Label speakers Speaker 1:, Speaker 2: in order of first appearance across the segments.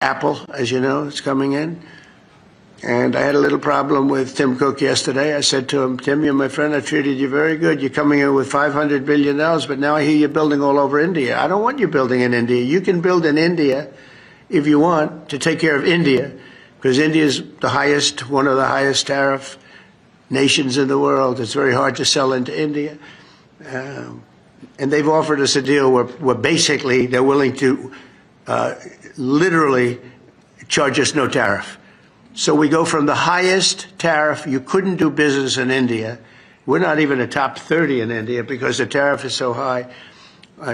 Speaker 1: Apple, as you know, is coming in. And I had a little problem with Tim Cook yesterday. I said to him, Tim, you're my friend. I treated you very good. You're coming in with $500 billion, but now I hear you're building all over India. I don't want you building in India. You can build in India if you want to take care of India, because India is one of the highest tariff nations in the world. It's very hard to sell into India. And they've offered us a deal where basically they're willing to literally charge us no tariff. So we go from the highest tariff, you couldn't do business in India. We're not even a top 30 in India because the tariff is so high,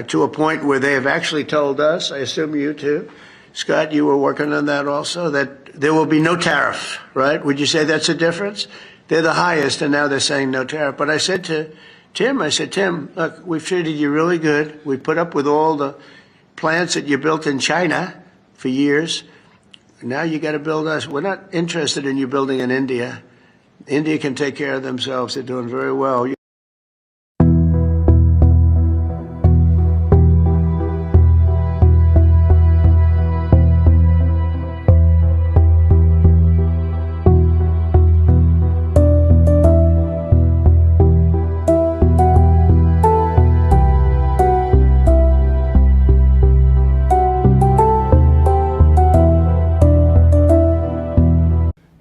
Speaker 1: to a point where they have actually told us, I assume you too, Scott, you were working on that also, that there will be no tariff, right? Would you say that's a difference? They're the highest, and now they're saying no tariff. But I said to Tim, look, we've treated you really good. We put up with all the plants that you built in China for years. Now you got to build us. We're not interested in you building in India. India can take care of themselves. They're doing very well.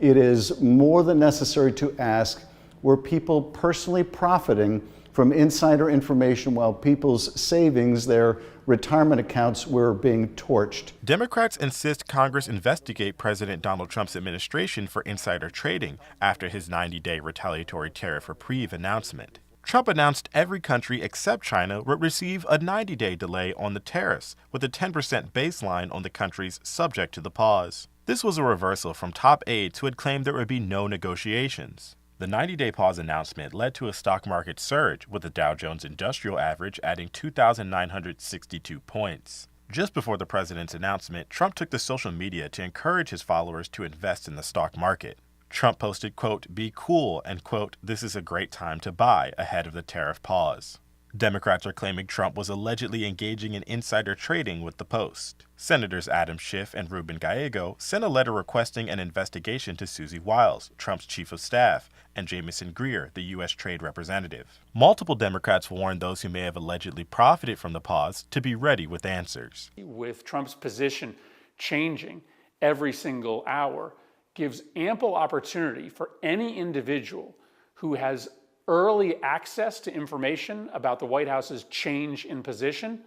Speaker 2: It is more than necessary to ask, were people personally profiting from insider information while people's savings, their retirement accounts, were being torched?
Speaker 3: Democrats insist Congress investigate President Donald Trump's administration for insider trading after his 90-day retaliatory tariff reprieve announcement. Trump announced every country except China would receive a 90-day delay on the tariffs, with a 10% baseline on the countries subject to the pause. This was a reversal from top aides who had claimed there would be no negotiations. The 90-day pause announcement led to a stock market surge, with the Dow Jones Industrial Average adding 2,962 points. Just before the president's announcement, Trump took to social media to encourage his followers to invest in the stock market. Trump posted, quote, "Be cool," and, quote, "This is a great time to buy," ahead of the tariff pause. Democrats are claiming Trump was allegedly engaging in insider trading with the Post. Senators Adam Schiff and Ruben Gallego sent a letter requesting an investigation to Susie Wiles, Trump's chief of staff, and Jamieson Greer, the U.S. Trade Representative. Multiple Democrats warned those who may have allegedly profited from the pause to be ready with answers.
Speaker 4: With Trump's position changing every single hour, gives ample opportunity for any individual who has early access to information about the White House's change in position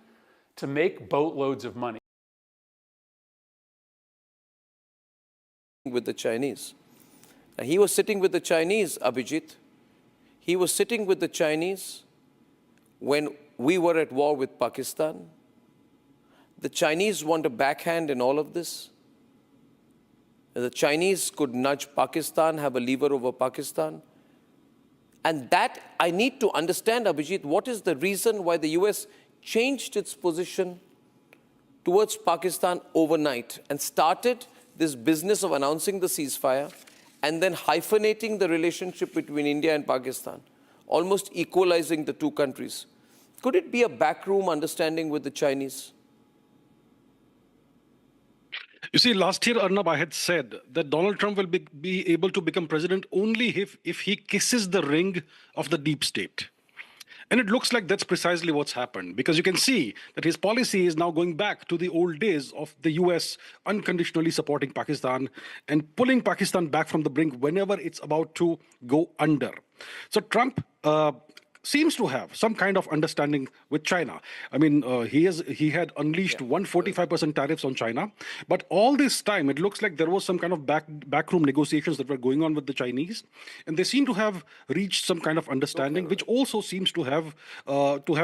Speaker 4: to make boatloads of money.
Speaker 5: With the Chinese. Now, he was sitting with the Chinese, Abhijit. He was sitting with the Chinese when we were at war with Pakistan. The Chinese want a backhand in all of this. The Chinese could nudge Pakistan, have a lever over Pakistan. And that, I need to understand, Abhijit, what is the reason why the US changed its position towards Pakistan overnight and started this business of announcing the ceasefire and then hyphenating the relationship between India and Pakistan, almost equalizing the two countries. Could it be a backroom understanding with the Chinese?
Speaker 6: You see, last year, Arnab, I had said that Donald Trump will be able to become president only if he kisses the ring of the deep state. And it looks like that's precisely what's happened, because you can see that his policy is now going back to the old days of the US unconditionally supporting Pakistan and pulling Pakistan back from the brink whenever it's about to go under. So Trump seems to have some kind of understanding with China. I mean, he had unleashed 145% tariffs on China, but all this time it looks like there was some kind of backroom negotiations that were going on with the Chinese, and they seem to have reached some kind of understanding, which also seems to have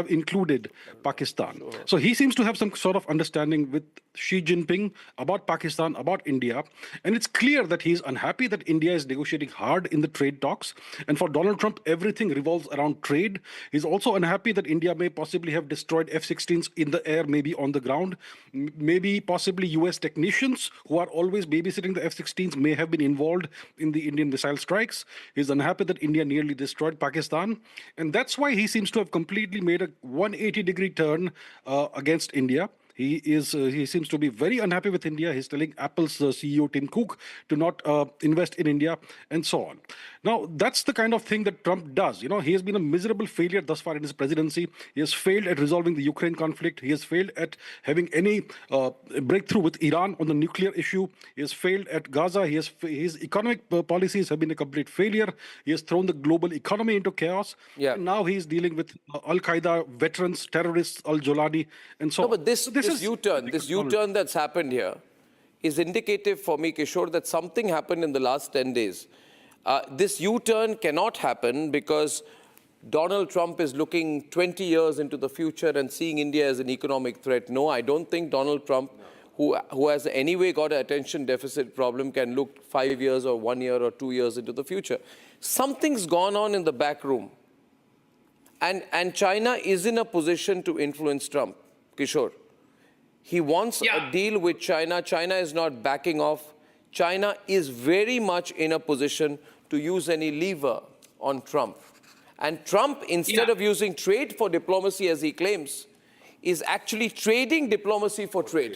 Speaker 6: included Pakistan. So he seems to have some sort of understanding with Xi Jinping about Pakistan, about India, and it's clear that he's unhappy that India is negotiating hard in the trade talks, and for Donald Trump, everything revolves around trade. He's also unhappy that India may possibly have destroyed F-16s in the air, maybe on the ground. Maybe possibly US technicians who are always babysitting the F-16s may have been involved in the Indian missile strikes. He's unhappy that India nearly destroyed Pakistan. And that's why he seems to have completely made a 180-degree turn against India. He seems to be very unhappy with India. He's telling Apple's CEO Tim Cook to not invest in India and so on. Now, that's the kind of thing that Trump does. You know, he has been a miserable failure thus far in his presidency. He has failed at resolving the Ukraine conflict. He has failed at having any breakthrough with Iran on the nuclear issue. He has failed at Gaza. His economic policies have been a complete failure. He has thrown the global economy into chaos.
Speaker 5: Yeah.
Speaker 6: And now he's dealing with Al-Qaeda veterans, terrorists, Al-Jolani, and so on.
Speaker 5: No, but this
Speaker 6: is
Speaker 5: U-turn that's happened here is indicative for me, Kishore, that something happened in the last 10 days. This U-turn cannot happen because Donald Trump is looking 20 years into the future and seeing India as an economic threat. No, I don't think Donald Trump, who has anyway got an attention deficit problem, can look 5 years or 1 year or 2 years into the future. Something's gone on in the back room. And China is in a position to influence Trump, Kishore. He wants a deal with China. China is not backing off. China is very much in a position to use any lever on Trump. And Trump, instead of using trade for diplomacy, as he claims, is actually trading diplomacy for trade.